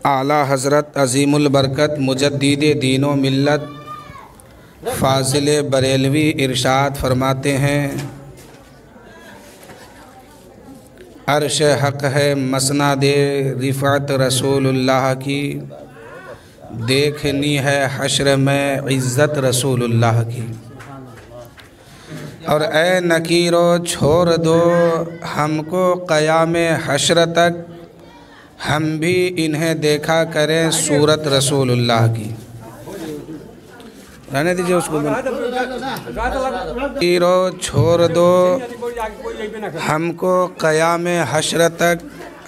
आला हज़रत अज़ीमुल बरकत मुजद्दिद दीन व मिल्लत फ़ाज़िल बरेलवी इरशाद फरमाते हैं, अर्श हक़ है मसनदे रिफ़अत रसूलुल्लाह की, देखनी है हश्र में इज़्ज़त रसूलुल्लाह की। और ए नकीरो छोड़ दो हमको क़याम हश्र तक, हम भी इन्हें देखा करें सूरत रसूलुल्लाह की। रहने दीजिए उसको। नकीरो छोड़ दो हमको क़याम हश्र तक,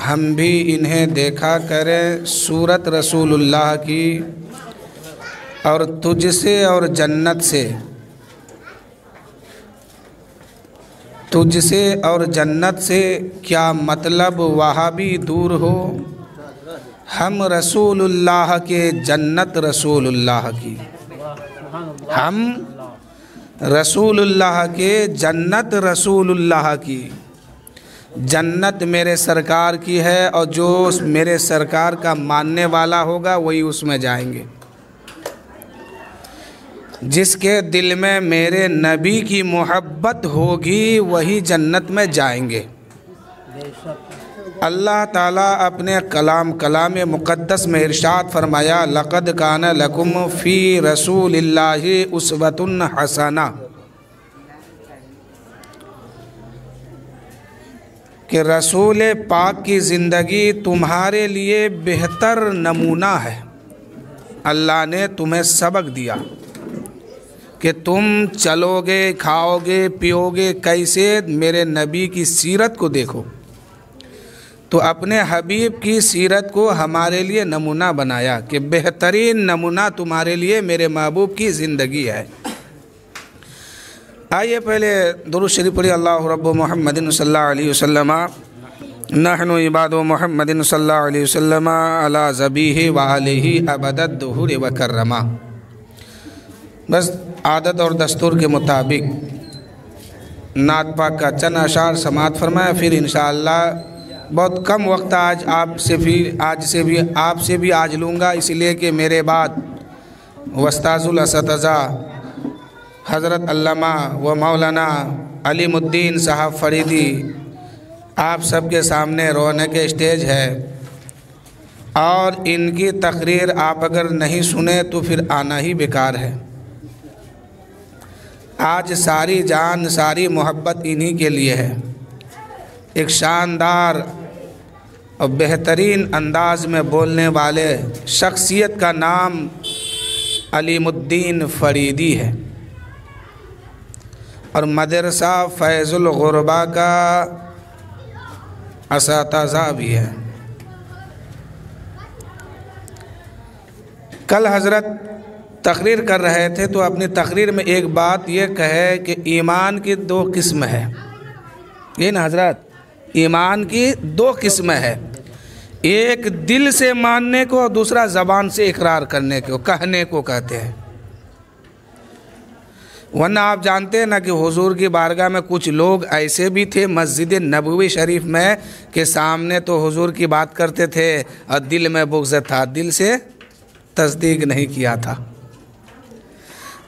हम भी इन्हें देखा करें सूरत रसूलुल्लाह की। और तुझसे और जन्नत से, तुझसे और जन्नत से क्या मतलब वहाँ भी दूर हो, हम रसूलुल्लाह के जन्नत रसूलुल्लाह की, हम रसूलुल्लाह के जन्नत रसूलुल्लाह की। जन्नत मेरे सरकार की है और जो मेरे सरकार का मानने वाला होगा वही उसमें जाएंगे। जिसके दिल में मेरे नबी की मोहब्बत होगी वही जन्नत में जाएंगे। अल्लाह ताला अपने कलाम मुक़द्दस में इरशाद फरमाया, लक़द कान लकुम फ़ी रसूलिल्लाहि उस्वतुन हसना, कि रसूल पाक की ज़िंदगी तुम्हारे लिए बेहतर नमूना है। अल्लाह ने तुम्हें सबक दिया कि तुम चलोगे, खाओगे, पियोगे कैसे, मेरे नबी की सीरत को देखो। तो अपने हबीब की सीरत को हमारे लिए नमूना बनाया कि बेहतरीन नमूना तुम्हारे लिए मेरे महबूब की ज़िंदगी है। आइए पहले दुरूद शरीफ पढ़िए। अल्लाहु रब्बु मुहम्मदिन सल्लल्लाहु अलैहि वसल्लम नहनु इबादु मुहम्मदिन सल्लल्लाहु अलैहि वसल्लम अला ज़बीहि व अलैहि अबदद दुहूर व कर्रमा। बस आदत और दस्तूर के मुताबिक नात पाक का चंद अशार समात फरमाया, फिर इंशाअल्लाह बहुत कम वक्त आज आपसे भी आज लूँगा, इसलिए कि मेरे बाद वस्ताजुल असतज़ा हज़रत अल्लामा व मौलाना अलीमुद्दीन साहब फ़रीदी आप सबके सामने रोने के स्टेज है। और इनकी तकरीर आप अगर नहीं सुने तो फिर आना ही बेकार है। आज सारी जान सारी मोहब्बत इन्हीं के लिए है। एक शानदार और बेहतरीन अंदाज में बोलने वाले शख्सियत का नाम अलीमुद्दीन फ़रीदी है और मदरसा फैज़ुल गुरबा का असातिज़ा भी है। कल हज़रत तकरीर कर रहे थे तो अपनी तकरीर में एक बात ये कहे कि ईमान की दो किस्म है। ये ना हज़रत, ईमान की दो किस्म है, एक दिल से मानने को और दूसरा ज़बान से इकरार करने को, कहने को कहते हैं। वरना आप जानते हैं ना कि हुजूर की बारगाह में कुछ लोग ऐसे भी थे मस्जिद नबवी शरीफ में कि सामने तो हुजूर की बात करते थे और दिल में बुग़्ज़ था, दिल से तस्दीक नहीं किया था।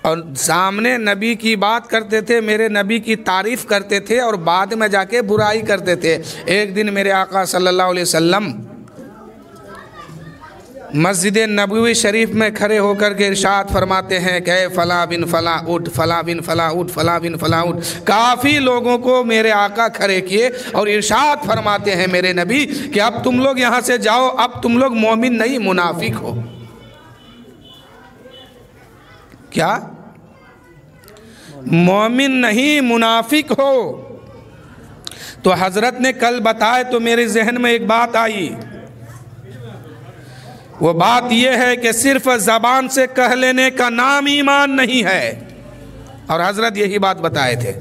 और सामने नबी की बात करते थे, मेरे नबी की तारीफ़ करते थे और बाद में जाके बुराई करते थे। एक दिन मेरे आका सल्लल्लाहु अलैहि वसल्लम मस्जिद नबवी शरीफ में खड़े होकर के इरशाद फरमाते हैं कि फ़ला बिन फ़ला उठ, फ़ला बिन फ़ला उठ, फ़ला बिन फ़ला उठ। काफ़ी लोगों को मेरे आका खड़े किए और इरशाद फरमाते हैं मेरे नबी कि अब तुम लोग यहाँ से जाओ, अब तुम लोग मोमिन नहीं मुनाफिक हो। क्या? मोमिन नहीं मुनाफिक हो। तो हज़रत ने कल बताए तो मेरे जहन में एक बात आई, वो बात यह है कि सिर्फ ज़बान से कह लेने का नाम ईमान नहीं है। और हज़रत यही बात बताए थे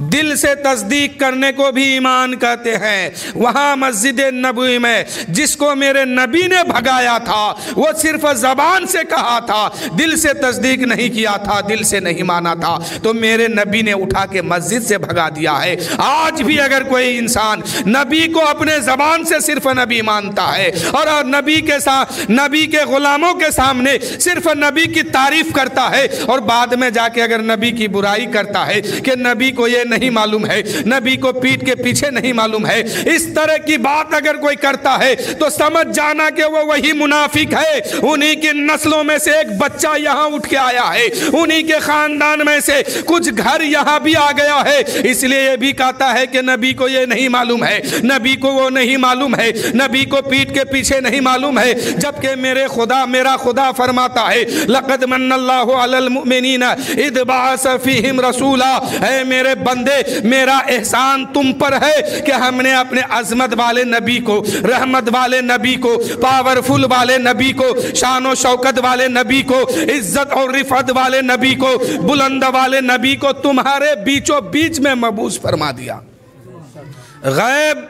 दिल से तस्दीक करने को भी ईमान कहते हैं। वहाँ मस्जिद नबवी में जिसको मेरे नबी ने भगाया था वो सिर्फ ज़बान से कहा था, दिल से तस्दीक नहीं किया था, दिल से नहीं माना था, तो मेरे नबी ने उठा के मस्जिद से भगा दिया है। आज भी अगर कोई इंसान नबी को अपने ज़बान से सिर्फ नबी मानता है और नबी के साथ नबी के गुलामों के सामने सिर्फ नबी की तारीफ करता है और बाद में जाके अगर नबी की बुराई करता है कि नबी को ये नहीं मालूम है, नबी को पीठ के पीछे नहीं मालूम है, इस तरह की बात अगर कोई करता है तो समझ जाना कि वो वही मुनाफिक है। उन्हीं की नस्लों में से एक बच्चा यहाँ उठ के आया है, उन्हीं के खानदान में से कुछ घर यहाँ भी आ गया है, इसलिए ये भी कहता है कि नबी को ये नहीं मालूम है, नबी को वो नहीं मालूम है, नबी को पीठ के पीछे नहीं मालूम है। जबकि मेरा खुदा फरमाता है लक़द मन्नल्लाहु अलल मुमिनीना इज़ बअस फ़ीहिम रसूला, ऐ मेरे बंदे मेरा एहसान तुम पर है कि हमने अपने अज़मत वाले नबी को, रहमत वाले नबी को, पावरफुल वाले नबी को, शान और शौकत वाले नबी को, इज्जत और रिफत वाले नबी को, बुलंद वाले नबी को तुम्हारे बीचों बीच में मबूस फरमा दिया। गैब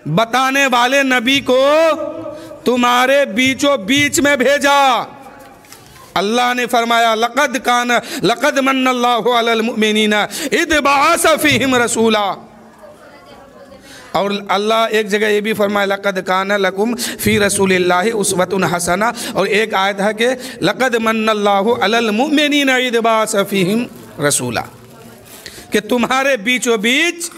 बताने वाले नबी को तुम्हारे बीचों बीच में भेजा। अल्लाह ने फरमाया लक़द मन्नल्लाहु अलल मुमिनीना इज़ बअस फ़ीहिम रसूला। और अल्लाह एक जगह ये भी फरमाया लक़द काना लकुम फ़ी रसूलिल्लाहि उस्वतुन हसना, और एक आयत है कि लक़द मन्नल्लाहु अलल मुमिनीना इज़ बअस फ़ीहिम रसूला, कि तुम्हारे बीचों बीच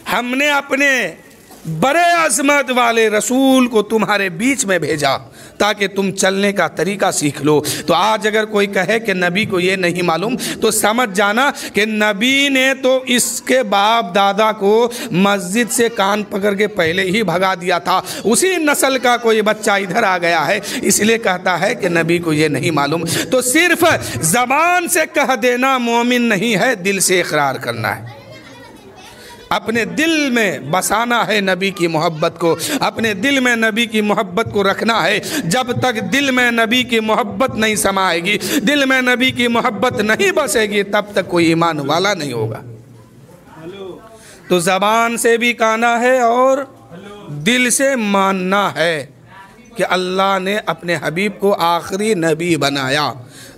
हमने अपने बड़े अज़मत वाले रसूल को तुम्हारे बीच में भेजा ताकि तुम चलने का तरीका सीख लो। तो आज अगर कोई कहे कि नबी को ये नहीं मालूम तो समझ जाना कि नबी ने तो इसके बाप दादा को मस्जिद से कान पकड़ के पहले ही भगा दिया था। उसी नस्ल का कोई बच्चा इधर आ गया है इसलिए कहता है कि नबी को ये नहीं मालूम। तो सिर्फ ज़बान से कह देना मोमिन नहीं है, दिल से इकरार करना है, अपने दिल में बसाना है नबी की मोहब्बत को, अपने दिल में नबी की मोहब्बत को रखना है। जब तक दिल में नबी की मोहब्बत नहीं समाएगी, दिल में नबी की मोहब्बत नहीं बसेगी, तब तक कोई ईमान वाला नहीं होगा। तो ज़बान से भी कहना है और दिल से मानना है कि अल्लाह ने अपने हबीब को आखिरी नबी बनाया,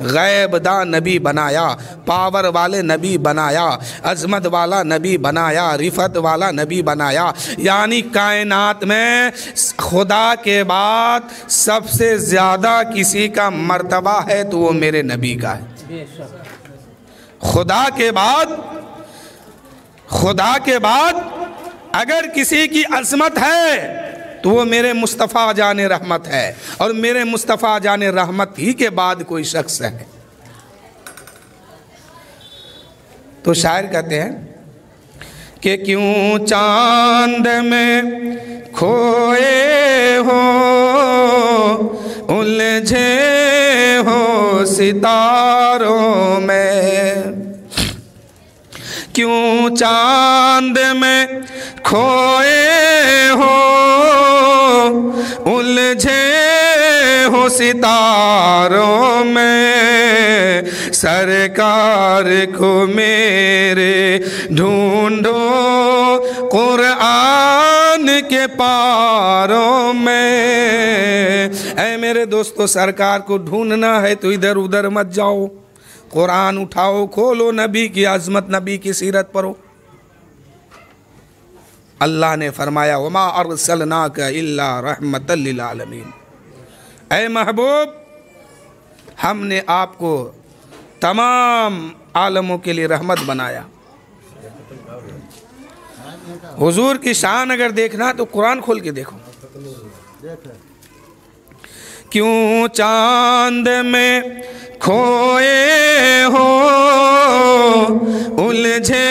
गैबदा नबी बनाया, पावर वाले नबी बनाया, अज़मत वाला नबी बनाया, रिफत वाला नबी बनाया। यानी कायनात में खुदा के बाद सबसे ज़्यादा किसी का मर्तबा है तो वो मेरे नबी का है। खुदा के बाद अगर किसी की अज़मत है तो वो मेरे मुस्तफ़ा जाने रहमत है, और मेरे मुस्तफ़ा जाने रहमत ही के बाद कोई शख्स है। तो शायर कहते हैं कि क्यों चांद में खोए हो, उलझे हो सितारों में, क्यों चांद में खोए हो, उलझे हो सितारों में, सरकार को मेरे ढूंढो कुरान के पारों में। ऐ मेरे दोस्तों, सरकार को ढूंढना है तो इधर उधर मत जाओ, कुरान उठाओ, खोलो, नबी की अज़मत, नबी की सीरत पढ़ो। अल्लाह ने फरमाया वमा अरसलनाका इल्ला रहमतल लिल आलमीन, ऐ महबूब हमने आपको तमाम आलमों के लिए रहमत बनाया। हुजूर की शान अगर देखना तो कुरान खोल के देखो। क्यों चांद में खोए हो, उलझे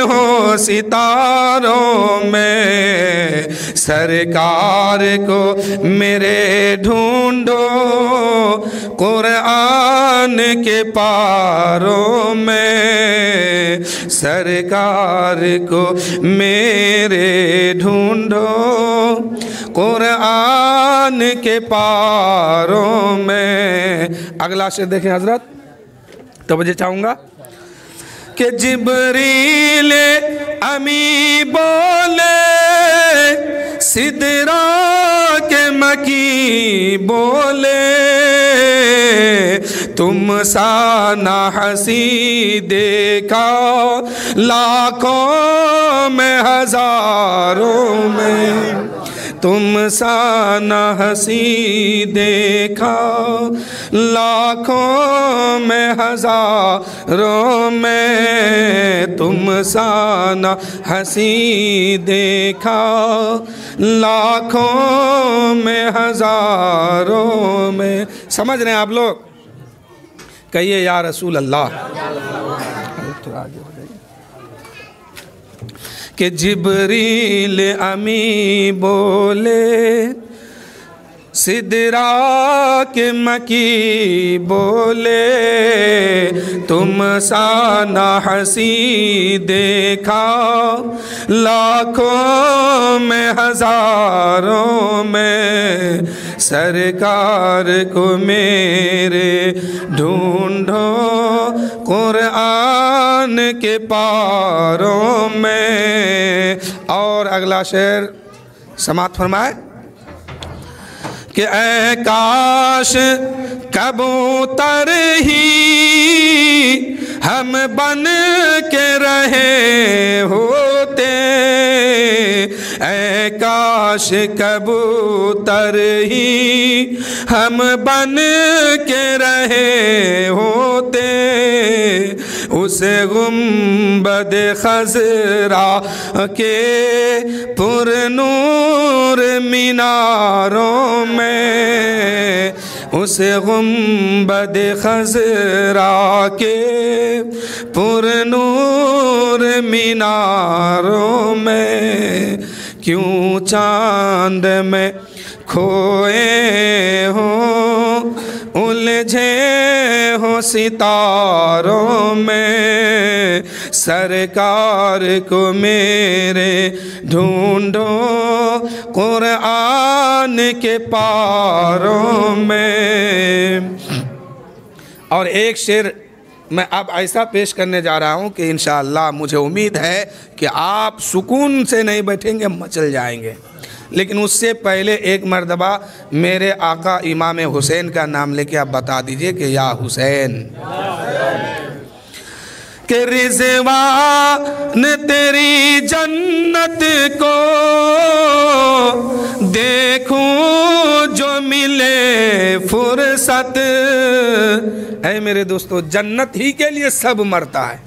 हो सितारों में, सरकार को मेरे ढूंढो कुरान के पारों में, सरकार को मेरे ढूंढो कुरान के पारों में। अगला शेर देखें हजरत, तवज्जो चाहूँगा। कि जिब्रील अमी बोले सिदरा के मकी बोले तुम सा ना हंसी देखा लाखों में हजारों में, तुम सा ना हंसी देखा लाखों में हजारों में, तुम सा ना हंसी देखा लाखों में हजारों में। समझ रहे हैं आप लोग? कहिए या रसूल अल्लाह। तो आगे हो जाइए कि जिब्रील अमी बोले सिदरा के मकी बोले तुम सा ना हंसी देखा लाखों में हजारों में, सरकार को मेरे ढूंढो कुरान के पारों में। और अगला शेर समाप्त फरमाए कि ऐ काश कबूतर ही हम बन के रहे होते, ऐ काश कबूतर ही हम बन के रहे होते, उस गुंबद खजरा के पुरनूर मीनारों में, उस गुंबद खजरा के पुरनूर मीनारों में, क्यों चांद में खोए हो उलझे हो सितारों में, सरकार को मेरे ढूंढो कुरान के पारों में। और एक शेर मैं अब ऐसा पेश करने जा रहा हूँ कि इंशाअल्लाह मुझे उम्मीद है कि आप सुकून से नहीं बैठेंगे, मचल जाएंगे। लेकिन उससे पहले एक मर्तबा मेरे आका इमाम हुसैन का नाम लेके आप बता दीजिए कि या हुसैन। कि रिज़वान तेरी जन्नत को देखूं जो मिले फुर्सत। है मेरे दोस्तों, जन्नत ही के लिए सब मरता है।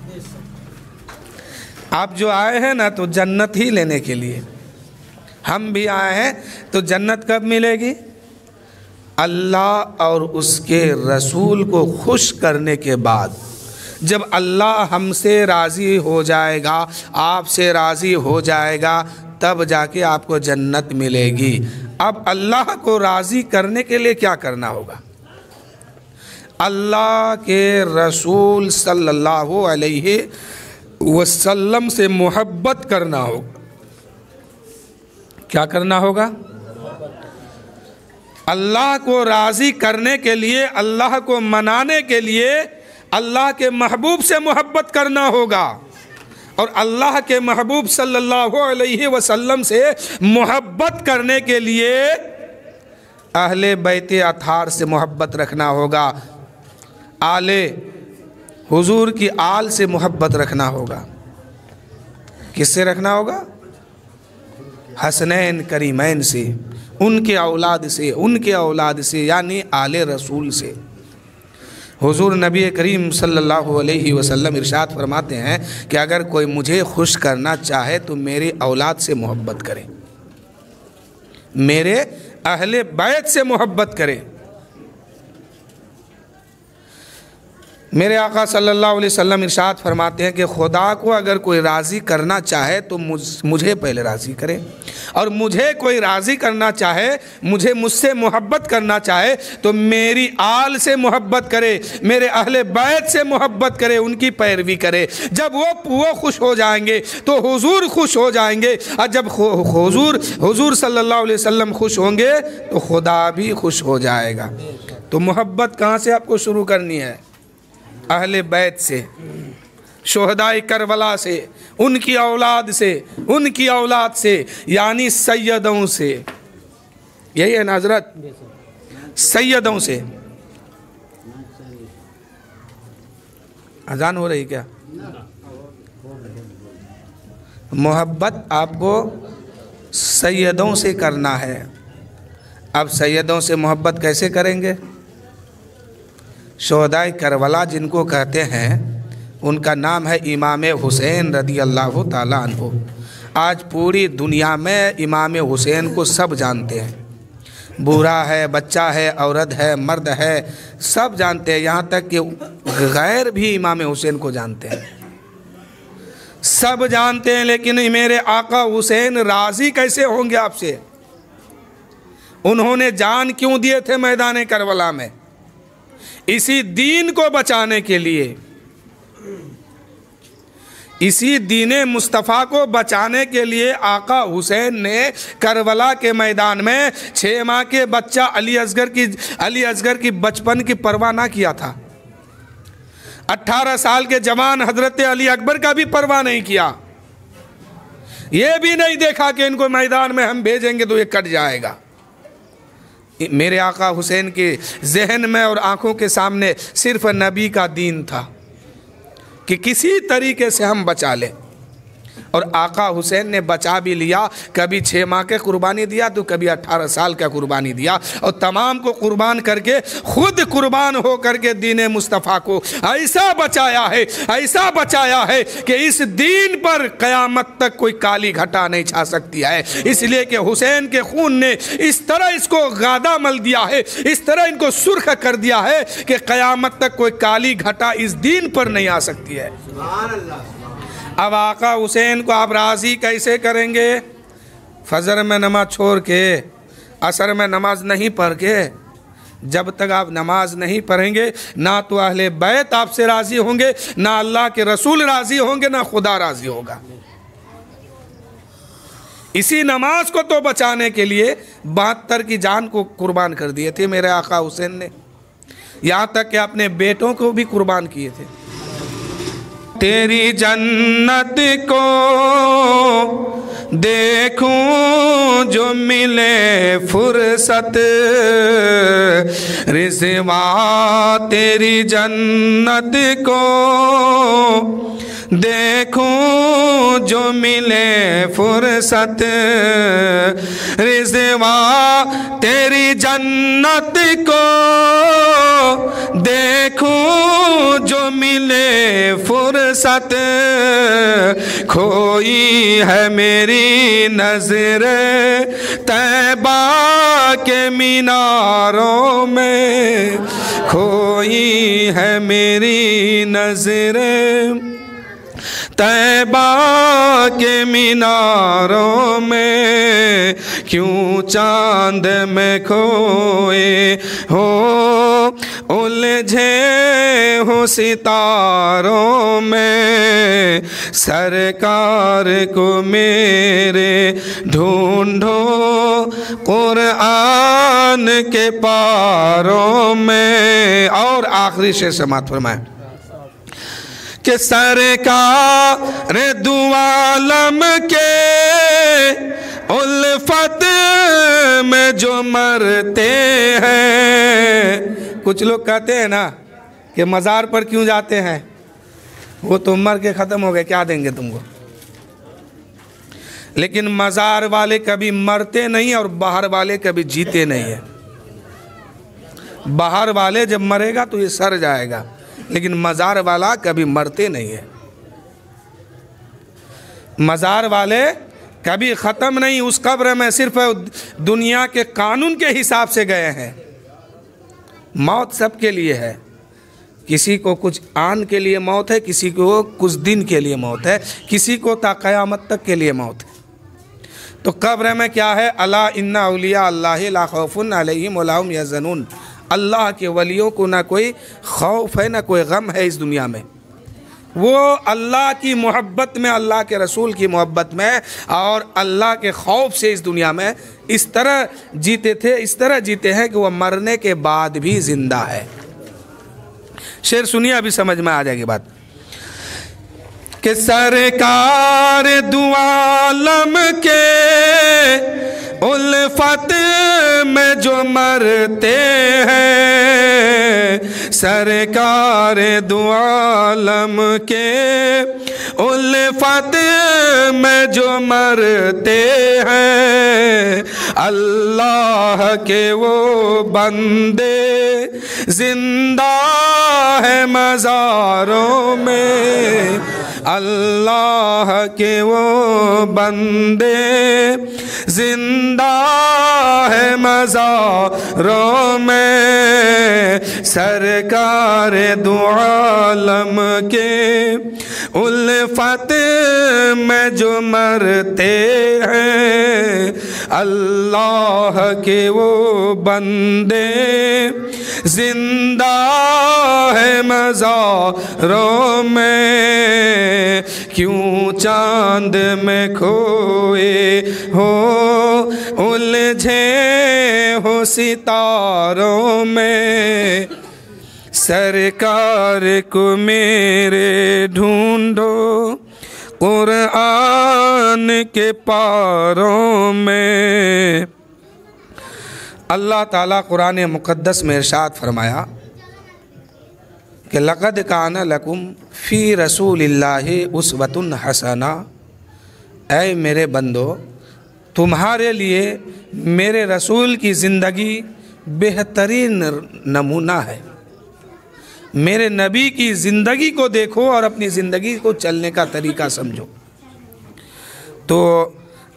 आप जो आए हैं ना तो जन्नत ही लेने के लिए, हम भी आए हैं तो जन्नत कब मिलेगी? अल्लाह और उसके रसूल को खुश करने के बाद। जब अल्लाह हमसे राज़ी हो जाएगा, आपसे राज़ी हो जाएगा, तब जाके आपको जन्नत मिलेगी। अब अल्लाह को राज़ी करने के लिए क्या करना होगा? अल्लाह के रसूल सल्लल्लाहु अलैहि वसल्लम से मोहब्बत करना होगा। क्या करना होगा? अल्लाह को राज़ी करने के लिए, अल्लाह को मनाने के लिए अल्लाह के महबूब से मोहब्बत करना होगा। और अल्लाह के महबूब सल्लल्लाहु अलैहि वसल्लम से मोहब्बत करने के लिए अहले बैते अतार से मोहब्बत रखना होगा, आले हुजूर की आल से मोहब्बत रखना होगा। किससे रखना होगा? हसनैन करीमैन से, उनके औलाद से यानी आले रसूल से। हुजूर नबी करीम सल्लल्लाहु अलैहि वसल्लम इरशाद फरमाते हैं कि अगर कोई मुझे खुश करना चाहे तो मेरी औलाद से मोहब्बत करे, मेरे अहले बैत से मोहब्बत करे। मेरे आका सल्लल्लाहु अलैहि वसल्लम इरशाद फरमाते हैं कि खुदा को अगर कोई राज़ी करना चाहे तो मुझे पहले राज़ी करे, और मुझे कोई राज़ी करना चाहे, मुझसे मोहब्बत करना चाहे तो मेरी आल से मोहब्बत करे, मेरे अहले बैत से मोहब्बत करे, उनकी पैरवी करे। जब वो खुश हो जाएंगे तो हुजूर खुश हो जाएंगे, और जब हुजूर सल्लल्लाहु अलैहि वसल्लम खुश होंगे तो खुदा भी खुश हो जाएगा। तो मोहब्बत कहाँ से आपको शुरू करनी है? अहले बैत से। शोहदाए करबला से, उनकी औलाद से यानी सैयदों से। यही है ना हजरत, सैयदों से। अजान हो रही क्या? मोहब्बत आपको सैयदों से करना है। अब सैयदों से मोहब्बत कैसे करेंगे? शोहदाए करबला जिनको कहते हैं उनका नाम है इमाम हुसैन रदी अल्लाह ताला अन्हु। आज पूरी दुनिया में इमाम हुसैन को सब जानते हैं, बूढ़ा है, बच्चा है, औरत है, मर्द है, सब जानते हैं। यहाँ तक कि गैर भी इमाम हुसैन को जानते हैं, सब जानते हैं। लेकिन मेरे आका हुसैन राज़ी कैसे होंगे आपसे? उन्होंने जान क्यों दिए थे मैदान करबला में? इसी दीन को बचाने के लिए, इसी दीने मुस्तफ़ा को बचाने के लिए आका हुसैन ने करबला के मैदान में 6 माह के बच्चा अली असगर की बचपन की परवाह ना किया था। 18 साल के जवान हजरत अली अकबर का भी परवाह नहीं किया। ये भी नहीं देखा कि इनको मैदान में हम भेजेंगे तो ये कट जाएगा। मेरे आका हुसैन के जहन में और आंखों के सामने सिर्फ नबी का दीन था कि किसी तरीके से हम बचा लें, और आका हुसैन ने बचा भी लिया। कभी 6 माह के कुर्बानी दिया तो कभी 18 साल का कुर्बानी दिया, और तमाम को कुर्बान करके खुद कुर्बान हो करके दीन मुस्तफ़ा को ऐसा बचाया है कि इस दीन पर क़यामत तक कोई काली घटा नहीं छा सकती है। इसलिए कि हुसैन के खून ने इस तरह इसको गादा मल दिया है, इस तरह इनको सुर्ख कर दिया है कि क़यामत तक कोई काली घटा इस दीन पर नहीं आ सकती है। अब आका हुसैन को आप राज़ी कैसे करेंगे? फजर में नमाज छोड़ के, असर में नमाज नहीं पढ़ के। जब तक आप नमाज नहीं पढ़ेंगे ना तो अहले बैत आपसे राज़ी होंगे, ना अल्लाह के रसूल राज़ी होंगे, ना खुदा राज़ी होगा। इसी नमाज को तो बचाने के लिए 72 की जान को कुर्बान कर दिए थे मेरे आका हुसैन ने, यहाँ तक कि अपने बेटों को भी कुर्बान किए थे। तेरी जन्नत को देखूं जो मिले फुर्सत, रिज़वा तेरी जन्नत को देखूं जो मिले फुर्सत, रिज़वा तेरी जन्नत को देखूं जो मिले फुर्सत, खोई है मेरी नजर तैबा के मीनारों में, खोई है मेरी नजर तैबा के मीनारों में, क्यों चांद में खोए हो उलझे हो सितारों में, सरकार को मेरे ढूंढो कुरान के पारों में। और आखिरी शेर समाप्त फरमाए कि सरकार दो आलम के उल्फत में जो मरते हैं। कुछ लोग कहते हैं ना कि मज़ार पर क्यों जाते हैं, वो तो मर के ख़त्म हो गए, क्या देंगे तुमको। लेकिन मज़ार वाले कभी मरते नहीं और बाहर वाले कभी जीते नहीं है। बाहर वाले जब मरेगा तो ये सर जाएगा, लेकिन मज़ार वाला कभी मरते नहीं है। मज़ार वाले कभी ख़त्म नहीं, उस कब्र में सिर्फ दुनिया के कानून के हिसाब से गए हैं। मौत सबके लिए है, किसी को कुछ आन के लिए मौत है, किसी को कुछ दिन के लिए मौत है, किसी को ता क़यामत तक के लिए मौत है। तो कब्र में क्या है? अला इन्ना औलिया अल्लाह ला खौफुन अलैहिम वला हुम यहज़नून। अल्लाह के वलियों को ना कोई खौफ है ना कोई गम है इस दुनिया में। वो अल्लाह की मोहब्बत में, अल्लाह के रसूल की मोहब्बत में और अल्लाह के खौफ से इस दुनिया में इस तरह जीते थे, इस तरह जीते हैं कि वह मरने के बाद भी ज़िंदा है। शेर सुनिए, अभी समझ में आ जाएगी बात। कि सरकार दो आलम के उल्फत में जो मरते हैं, सरकार दो आलम के उल्फत में जो मरते हैं, अल्लाह के वो बंदे जिंदा है मज़ारों में, अल्लाह के वो बंदे जिंदा है मज़ारों में, सरकार दो आलम के उल्फत में जो मरते हैं, अल्लाह के वो बंदे जिंदा है मज़ारों में। क्यों चांद में खोए हो उलझे हो सितारों में, सरकार को मेरे ढूंढो कुरान के पारों में। अल्लाह ताला कुरान मुक़द्दस में इरशाद फरमाया कि लक़द काना लकुम फ़ी रसूलिल्लाहि उस्वतुन हसना, ऐ मेरे बंदो तुम्हारे लिए मेरे रसूल की ज़िंदगी बेहतरीन नमूना है। मेरे नबी की ज़िंदगी को देखो और अपनी ज़िंदगी को चलने का तरीका समझो। तो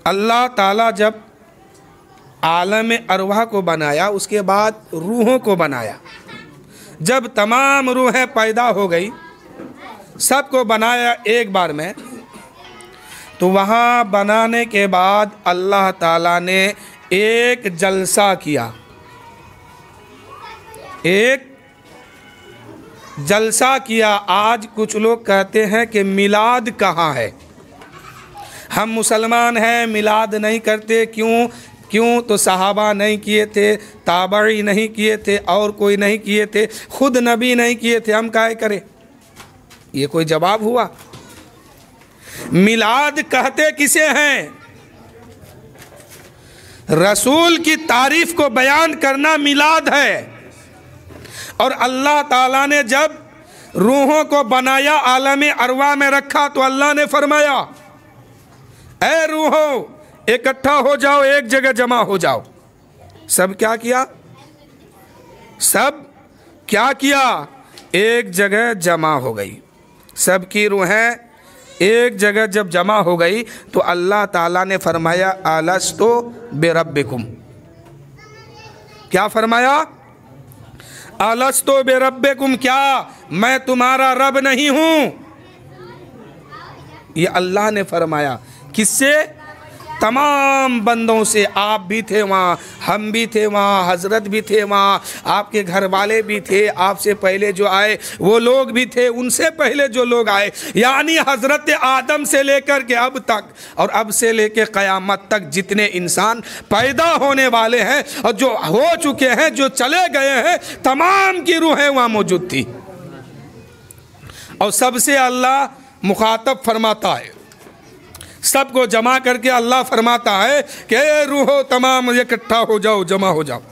अल्लाह ताला जब आलम अरवाह को बनाया, उसके बाद रूहों को बनाया। जब तमाम रूहें पैदा हो गई, सबको बनाया एक बार में, तो वहाँ बनाने के बाद अल्लाह ताला ने एक जलसा किया। एक जलसा किया। आज कुछ लोग कहते हैं कि मिलाद कहाँ है, हम मुसलमान हैं मिलाद नहीं करते। क्यों तो सहाबा नहीं किए थे, ताबई नहीं किए थे, और कोई नहीं किए थे, खुद नबी नहीं किए थे, हम काहे करें? ये कोई जवाब हुआ? मिलाद कहते किसे हैं? रसूल की तारीफ को बयान करना मिलाद है। और अल्लाह ताला ने जब रूहों को बनाया, आलम अरवा में रखा, तो अल्लाह ने फरमाया, ऐ रूहों इकट्ठा हो जाओ, एक जगह जमा हो जाओ। सब क्या किया? सब क्या किया? एक जगह जमा हो गई। सबकी रूहें एक जगह जब जमा हो गई तो अल्लाह ताला ने फरमाया, अलस्तु बिरब्बिकुम। क्या फरमाया? अलस्तु बिरब्बिकुम, क्या मैं तुम्हारा रब नहीं हूं? ये अल्लाह ने फरमाया। किससे? तमाम बंदों से। आप भी थे वहाँ, हम भी थे वहाँ, हजरत भी थे वहाँ, आपके घर वाले भी थे, आपसे पहले जो आए वो लोग भी थे, उनसे पहले जो लोग आए, यानी हजरत आदम से लेकर के अब तक, और अब से लेकर क़यामत तक जितने इंसान पैदा होने वाले हैं और जो हो चुके हैं, जो चले गए हैं, तमाम की रूहें वहाँ मौजूद थी। और सबसे अल्लाह मुखातब फरमाता है, सबको जमा करके अल्लाह फरमाता है कि रूहो तमाम इकट्ठा हो जाओ, जमा हो जाओ।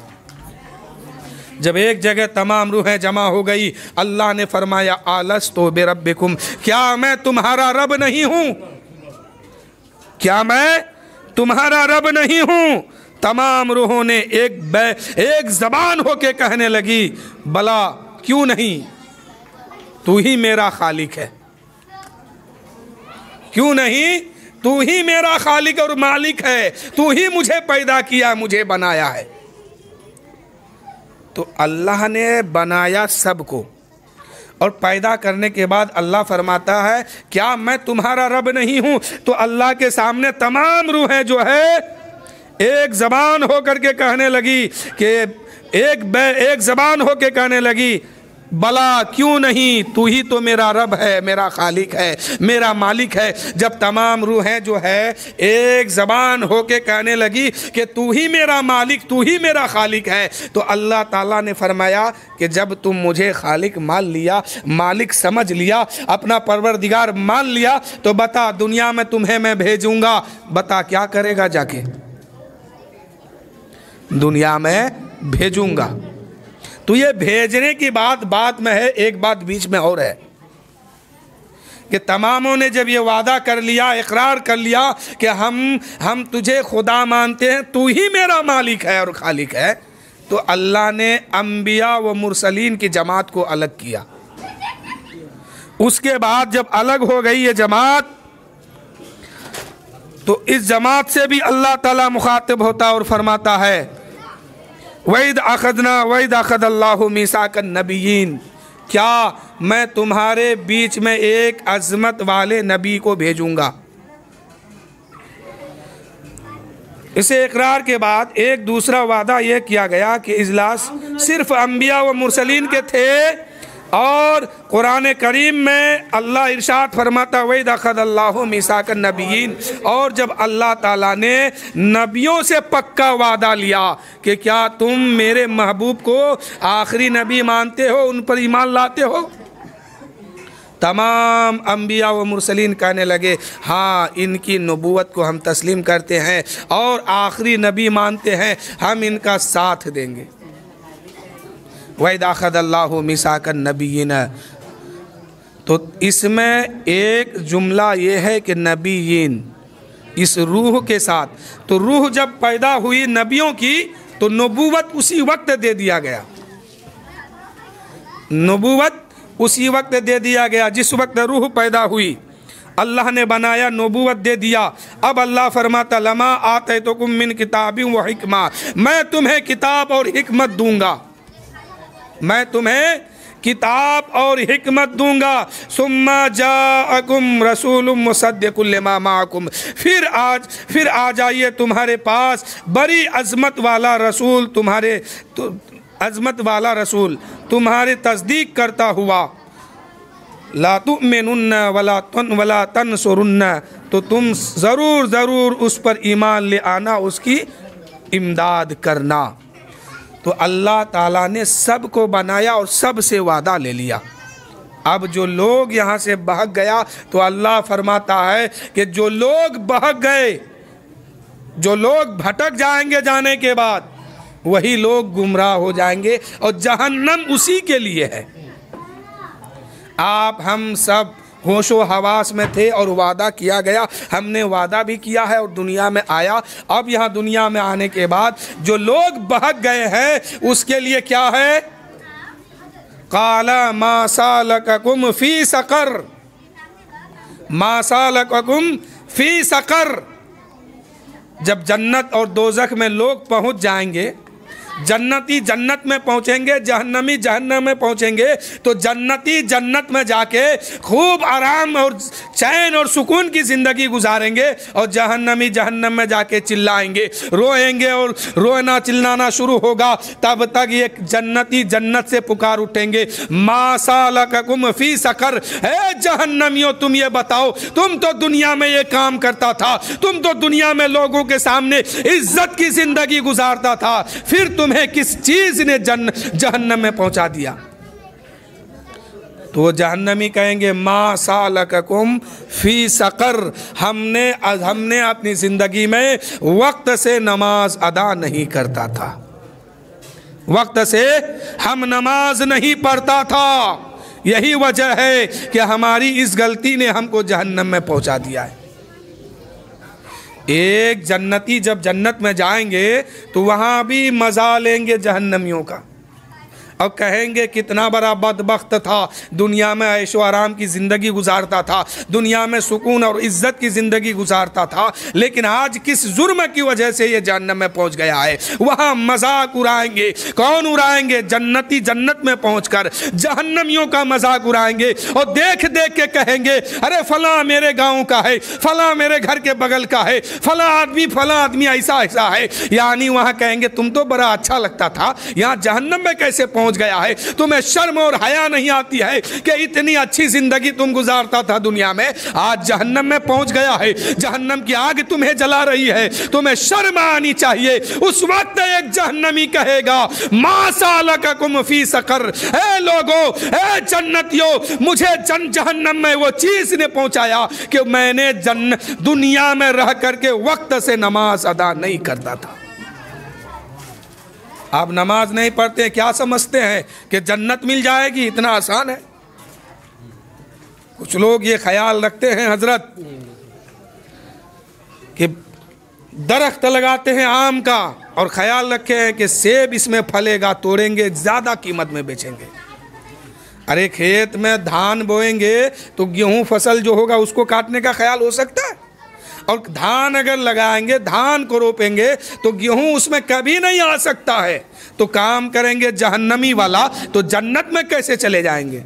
जब एक जगह तमाम रूहें जमा हो गई, अल्लाह ने फरमाया, अलस्तु बिरब्बिकुम, क्या मैं तुम्हारा रब नहीं हूँ? क्या मैं तुम्हारा रब नहीं हूँ? तमाम रूहों ने एक ज़बान होके कहने लगी, भला क्यों नहीं, तू ही मेरा खालिक है। क्यों नहीं? तू ही मेरा खालिक और मालिक है, तू ही मुझे पैदा किया, मुझे बनाया है। तो अल्लाह ने बनाया सबको, और पैदा करने के बाद अल्लाह फरमाता है, क्या मैं तुम्हारा रब नहीं हूँ? तो अल्लाह के सामने तमाम रूहें जो है एक ज़बान हो करके कहने लगी कि एक ज़बान हो के कहने लगी, बला क्यों नहीं, तू ही तो मेरा रब है, मेरा खालिक है, मेरा मालिक है। जब तमाम रूहें जो है एक ज़बान होके कहने लगी कि तू ही मेरा मालिक, तू ही मेरा खालिक है, तो अल्लाह ताला ने फरमाया कि जब तुम मुझे खालिक मान लिया, मालिक समझ लिया, अपना परवरदिगार मान लिया, तो बता दुनिया में तुम्हें मैं भेजूंगा, बता क्या करेगा जाके? दुनिया में भेजूंगा। तो ये भेजने की बात में है, एक बात बीच में और है कि तमामों ने जब ये वादा कर लिया, इकरार कर लिया कि हम तुझे खुदा मानते हैं, तू ही मेरा मालिक है और खालिक है, तो अल्लाह ने अंबिया व मुरसलीन की जमात को अलग किया। उसके बाद जब अलग हो गई ये जमात, तो इस जमात से भी अल्लाह ताला मुखातिब होता और फरमाता है वैद अखद अल्लाहु मीसाकन नबीयीन, क्या मैं तुम्हारे बीच में एक अज़मत वाले नबी को भेजूंगा। इसे इकरार के बाद एक दूसरा वादा यह किया गया कि इजलास सिर्फ अंबिया व मुरसलीन के थे, और कुरान करीम में अल्लाह इरशाद फरमाता वैद अखद अल्लाहु मीसाकन नबीयीन, और जब अल्लाह ताला ने नबियों से पक्का वादा लिया कि क्या तुम मेरे महबूब को आखिरी नबी मानते हो, उन पर ईमान लाते हो, तमाम अंबिया व मुरसलीन कहने लगे हाँ, इनकी नबूवत को हम तस्लीम करते हैं और आखिरी नबी मानते हैं, हम इनका साथ देंगे। वैद अखद अल्लाहु मीसाकन नबीयीन, तो इसमें एक जुमला ये है कि नबीयीन इस रूह के साथ, तो रूह जब पैदा हुई नबियों की तो नबूवत उसी वक्त दे दिया गया, नबूवत उसी वक्त दे दिया गया जिस वक्त रूह पैदा हुई, अल्लाह ने बनाया, नबूवत दे दिया। अब अल्लाह फरमाता लमा आतैतुकुम मिन किताबिन व हिकमा, मैं तुम्हें किताब और हिकमत दूंगा, मैं तुम्हें किताब और हिकमत दूंगा। सुम्मा जाअकुम रसूलुम मुसद्दिकुल लिमा माअकुम, फिर आ जाइए तुम्हारे पास बड़ी अजमत वाला रसूल, अजमत वाला रसूल तुम्हारे तस्दीक करता हुआ, ला तुमिनुन्न वला तनसुरुन्न, तो तुम ज़रूर उस पर ईमान ले आना, उसकी इमदाद करना। तो अल्लाह ताला ने सबको बनाया और सब से वादा ले लिया। अब जो लोग यहाँ से बहक गया, तो अल्लाह फरमाता है कि जो लोग बहक गए, जो लोग भटक जाएंगे जाने के बाद, वही लोग गुमराह हो जाएंगे और जहन्नम उसी के लिए है। आप हम सब होशो हवास में थे और वादा किया गया, हमने वादा भी किया है और दुनिया में आया। अब यहाँ दुनिया में आने के बाद जो लोग बहक गए हैं उसके लिए क्या है? काला मा सालककुम फी सकर, मा सालककुम फी सकर। जब जन्नत और दोज़ख में लोग पहुँच जाएंगे, जन्नती जन्नत में पहुंचेंगे, जहन्नमी जहन्नम में पहुंचेंगे, तो जन्नती जन्नत में जाके खूब आराम और चैन और सुकून की ज़िंदगी गुजारेंगे, और जहन्नमी जहन्नम में जाके चिल्लाएंगे, रोएंगे और रोना चिल्लाना शुरू होगा। तब तक ये जन्नती जन्नत से पुकार उठेंगे मा सालककुम फी सकर, हे जहन्नमियों तुम ये बताओ, तुम तो दुनिया में ये काम करता था, तुम तो दुनिया में लोगों के सामने इज्जत की ज़िंदगी गुजारता था, फिर तुम्हें किस चीज ने जहन्नम में पहुंचा दिया? तो जहन्नमी कहेंगे मा सालककुम फी सकर, हमने अपनी जिंदगी में वक्त से नमाज अदा नहीं करता था, वक्त से हम नमाज नहीं पढ़ता था, यही वजह है कि हमारी इस गलती ने हमको जहन्नम में पहुंचा दिया है। एक जन्नती जब जन्नत में जाएंगे तो वहाँ भी मज़ा लेंगे जहन्नमियों का, और कहेंगे कितना बड़ा बदबख्त था, दुनिया में ऐशो आराम की ज़िंदगी गुजारता था, दुनिया में सुकून और इज़्ज़त की ज़िंदगी गुजारता था, लेकिन आज किस जुर्म की वजह से ये जहन्नम में पहुंच गया है। वहाँ मजाक उड़ाएंगे, कौन उड़ाएंगे? जन्नती जन्नत में पहुंचकर जहन्नमियों का मजाक उड़ाएंगे और देख देख के कहेंगे अरे फला मेरे गाँव का है, फला मेरे घर के बगल का है, फला आदमी ऐसा ऐसा है। यानी वहाँ कहेंगे तुम तो बड़ा अच्छा लगता था, यहाँ जहन्नम में कैसे पहुँच पहुंच गया है, तुम्हें शर्म और हया नहीं आती है कि इतनी अच्छी जिंदगी तुम गुजारता था दुनिया में, आज जहन्नम में पहुंच गया है, जहन्नम की आग तुम्हें जला रही है, तुम्हें शर्म आनी चाहिए। उस वक्त एक जहन्नमी कहेगा मा सालकुम फी सकर, ए लोगो, ए जन्नतियों, मुझे जहन्नम में वो चीज ने पहुंचाया कि मैंने दुनिया में रह करके वक्त से नमाज अदा नहीं करता था। आप नमाज नहीं पढ़ते, क्या समझते हैं कि जन्नत मिल जाएगी? इतना आसान है। कुछ लोग ये ख्याल रखते हैं हजरत कि दरख्त लगाते हैं आम का और ख्याल रखे हैं कि सेब इसमें फलेगा, तोड़ेंगे, ज़्यादा कीमत में बेचेंगे। अरे खेत में धान बोएंगे तो गेहूं फसल जो होगा उसको काटने का ख्याल हो सकता है? और धान अगर लगाएंगे, धान को रोपेंगे तो गेहूं उसमें कभी नहीं आ सकता है। तो काम करेंगे जहन्नमी वाला तो जन्नत में कैसे चले जाएंगे?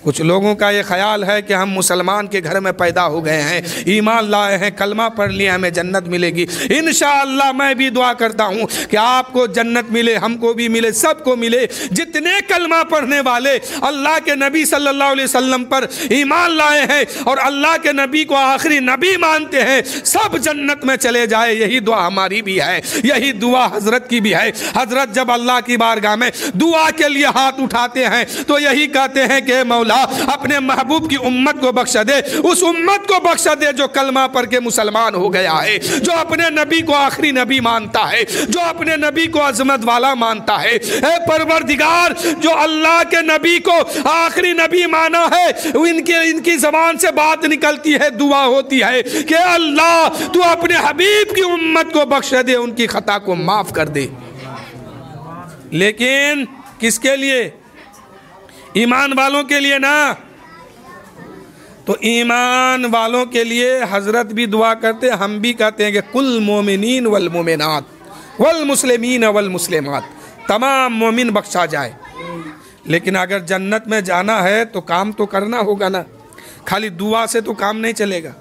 कुछ लोगों का ये ख्याल है कि हम मुसलमान के घर में पैदा हो गए हैं, ईमान लाए हैं, कलमा पढ़ लिया, हमें जन्नत मिलेगी। इंशाअल्लाह मैं भी दुआ करता हूँ कि आपको जन्नत मिले, हमको भी मिले, सबको मिले। जितने कलमा पढ़ने वाले अल्लाह के नबी सल्लल्लाहु अलैहि वसल्लम पर ईमान लाए हैं और अल्लाह के नबी को आखिरी नबी मानते हैं, सब जन्नत में चले जाए। यही दुआ हमारी भी है, यही दुआ हजरत की भी है। हजरत जब अल्लाह की बारगाह में दुआ के लिए हाथ उठाते हैं तो यही कहते हैं कि मौला अपने महबूब की उम्मत को बख्शा दे, उस उम्मत को बख्शा दे जो कलमा पढ़ के मुसलमान हो गया है, जो अपने नबी को आखिरी नबी मानता है, जो अपने नबी को अजमत वाला मानता है। ऐ परवरदिगार, जो अल्लाह के नबी को आखिरी नबी माना है, इनकी जबान से बात निकलती है, दुआ होती है कि अल्लाह तू अपने हबीब की उम्मत को बख्शा दे, उनकी खता को माफ कर दे। लेकिन किसके लिए? ईमान वालों के लिए ना। तो ईमान वालों के लिए हजरत भी दुआ करते, हम भी कहते हैं कि कुल मोमिनीन वल मोमिनात वल मुस्लिमीन वल मुस्लिमात, तमाम मोमिन बख्शा जाए। लेकिन अगर जन्नत में जाना है तो काम तो करना होगा ना, खाली दुआ से तो काम नहीं चलेगा।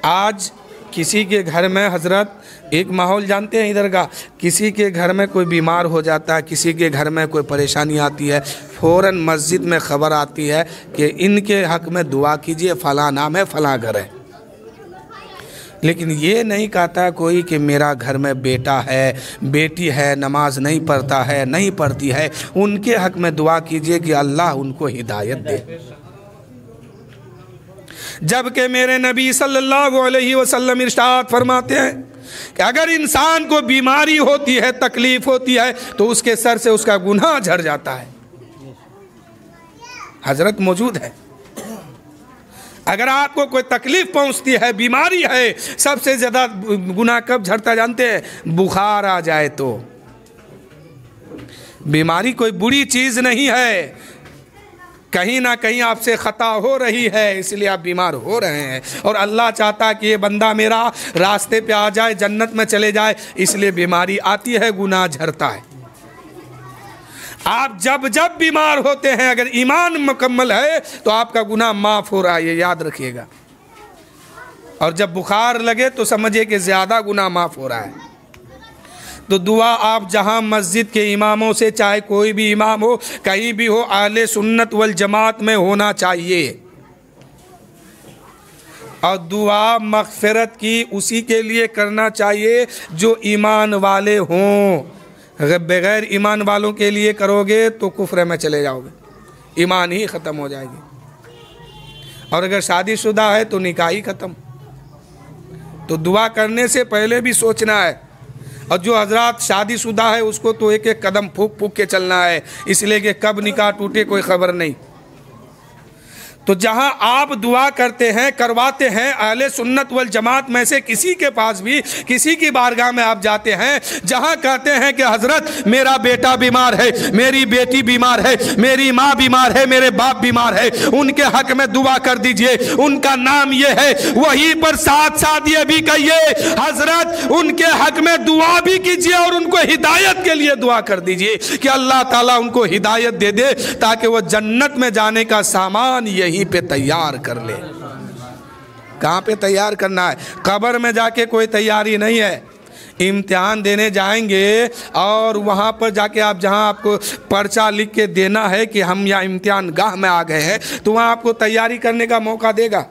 आज किसी के घर में हजरत एक माहौल जानते हैं इधर का, किसी के घर में कोई बीमार हो जाता है, किसी के घर में कोई परेशानी आती है, फ़ौरन मस्जिद में ख़बर आती है कि इनके हक़ में दुआ कीजिए, फ़लाँ नाम है, फ़लाँ घर है। लेकिन ये नहीं कहता कोई कि मेरा घर में बेटा है, बेटी है, नमाज नहीं पढ़ता है, नहीं पढ़ती है, उनके हक़ में दुआ कीजिए कि अल्लाह उनको हिदायत दे। जबकि मेरे नबी सल्लल्लाहु अलैहि वसल्लम इरशाद फरमाते हैं कि अगर इंसान को बीमारी होती है, तकलीफ होती है, तो उसके सर से उसका गुनाह झड़ जाता है। हजरत मौजूद है। अगर आपको कोई तकलीफ पहुंचती है, बीमारी है, सबसे ज़्यादा गुनाह कब झड़ता जानते हैं? बुखार आ जाए तो। बीमारी कोई बुरी चीज़ नहीं है, कहीं ना कहीं आपसे ख़ता हो रही है, इसलिए आप बीमार हो रहे हैं। और अल्लाह चाहता है कि ये बंदा मेरा रास्ते पे आ जाए, जन्नत में चले जाए, इसलिए बीमारी आती है, गुनाह झड़ता है। आप जब जब बीमार होते हैं, अगर ईमान मुकम्मल है तो आपका गुनाह माफ़ हो रहा है, ये याद रखिएगा। और जब बुखार लगे तो समझिए कि ज़्यादा गुनाह माफ़ हो रहा है। तो दुआ आप जहाँ मस्जिद के इमामों से, चाहे कोई भी इमाम हो, कहीं भी हो, अहले सुन्नत वल जमात में होना चाहिए। और दुआ मग़फ़िरत की उसी के लिए करना चाहिए जो ईमान वाले हों। अगर बग़ैर ईमान वालों के लिए करोगे तो कुफ्र में चले जाओगे, ईमान ही ख़त्म हो जाएगी। और अगर शादीशुदा है तो निकाह ही ख़त्म। तो दुआ करने से पहले भी सोचना है। और जो हजरात शादीशुदा है उसको तो एक एक कदम फूक फूक के चलना है, इसलिए कि कब निकाह टूटे कोई ख़बर नहीं। तो जहां आप दुआ करते हैं, करवाते हैं, अहले सुन्नत वल जमात में से किसी के पास भी, किसी की बारगाह में आप जाते हैं, जहां कहते हैं कि हजरत मेरा बेटा बीमार है, मेरी बेटी बीमार है, मेरी माँ बीमार है, मेरे बाप बीमार है, उनके हक में दुआ कर दीजिए, उनका नाम ये है, वहीं पर साथ साथ ये भी कहिए हजरत उनके हक में दुआ भी कीजिए और उनको हिदायत के लिए दुआ कर दीजिए कि अल्लाह ताला उनको हिदायत दे दे, ताकि वो जन्नत में जाने का सामान यही पे तैयार कर ले। कहाँ पे तैयार करना है? कब्र में जाके कोई तैयारी नहीं है। इम्तिहान देने जाएंगे और वहाँ पर जाके आप जहाँ आपको पर्चा लिख के देना है कि हम यहाँ इम्तिहान गाह में आ गए हैं, तो वहाँ आपको तैयारी करने का मौका देगा?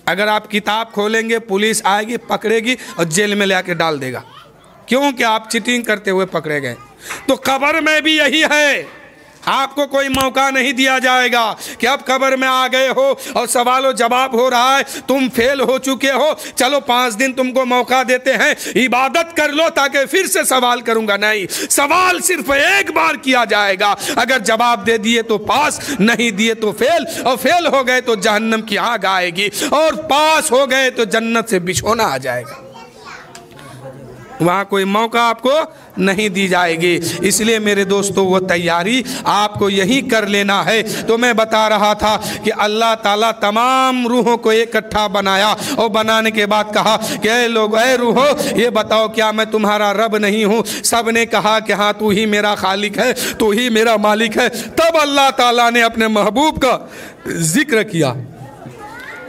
अगर आप किताब खोलेंगे पुलिस आएगी, पकड़ेगी और जेल में ले आके डाल देगा, क्योंकि आप चीटिंग करते हुए पकड़े गए। तो कब्र में भी यही है, आपको कोई मौका नहीं दिया जाएगा कि अब कब्र में आ गए हो और सवाल जवाब हो रहा है, तुम फेल हो चुके हो, चलो 5 दिन तुमको मौका देते हैं, इबादत कर लो ताकि फिर से सवाल करूंगा। नहीं, सवाल सिर्फ एक बार किया जाएगा। अगर जवाब दे दिए तो पास, नहीं दिए तो फेल, और फेल हो गए तो जहन्नम की आग आएगी, और पास हो गए तो जन्नत से बिछोना आ जाएगा। वहाँ कोई मौका आपको नहीं दी जाएगी। इसलिए मेरे दोस्तों, वो तैयारी आपको यही कर लेना है। तो मैं बता रहा था कि अल्लाह ताला तमाम रूहों को इकट्ठा बनाया और बनाने के बाद कहा कि ऐ लोग, ऐ रूहो, ये बताओ क्या मैं तुम्हारा रब नहीं हूँ? सब ने कहा कि हाँ, तू ही मेरा खालिक है, तू ही मेरा मालिक है। तब अल्लाह ताला ने अपने महबूब का जिक्र किया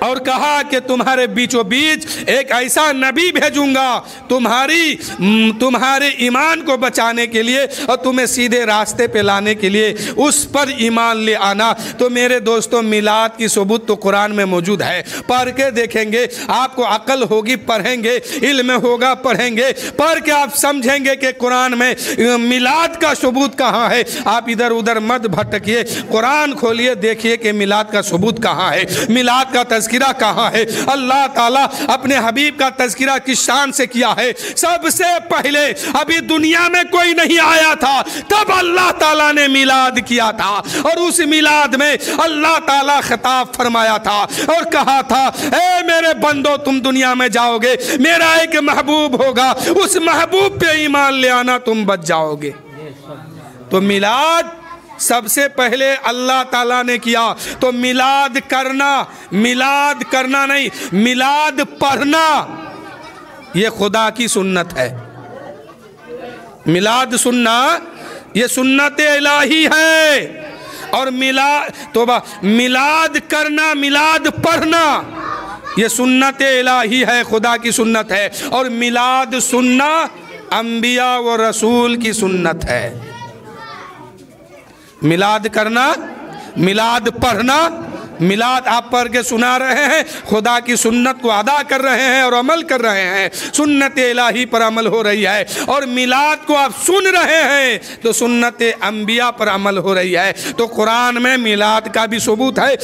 और कहा कि तुम्हारे बीचों बीच एक ऐसा नबी भेजूंगा तुम्हारे ईमान को बचाने के लिए और तुम्हें सीधे रास्ते पे लाने के लिए, उस पर ईमान ले आना। तो मेरे दोस्तों, मिलाद की सबूत तो कुरान में मौजूद है, पढ़ के देखेंगे, आपको अकल होगी, पढ़ेंगे, इल्म होगा, पढ़ेंगे, पढ़ के आप समझेंगे कि कुरान में मिलाद का सबूत कहाँ है। आप इधर उधर मत भटकिए, कुरान खोलिए, देखिए कि मिलाद का सबूत कहाँ है, मिलाद का तज़किरा कहाँ है। अल्लाह ताला अपने हबीब का तज़किरा किस शान से किया है? सबसे पहले अभी दुनिया में कोई नहीं आया था, तब अल्लाह ताला ने मिलाद किया था, और उस मिलाद में अल्लाह ताला खिताब फरमाया था और कहा था, ऐ मेरे बंदो, तुम दुनिया में जाओगे, मेरा एक महबूब होगा, उस महबूब पे ईमान ले आना, तुम बच जाओगे। तो मिलाद सबसे पहले अल्लाह ताला ने किया। तो मिलाद करना नहीं, मिलाद पढ़ना, ये खुदा की सुन्नत है। मिलाद सुनना ये सुन्नत इलाही है। और मिलाद करना, मिलाद पढ़ना, ये सुन्नत इलाही है, खुदा की सुन्नत है। और मिलाद सुनना अंबिया व रसूल की सुन्नत है। मिलाद करना, मिलाद पढ़ना, मिलाद आप पढ़ के सुना रहे हैं, खुदा की सुन्नत को अदा कर रहे हैं और अमल कर रहे हैं, सुन्नत इलाही पर अमल हो रही है। और मिलाद को आप सुन रहे हैं तो सुन्नत अंबिया पर अमल हो रही है। तो कुरान में मिलाद का भी सबूत है।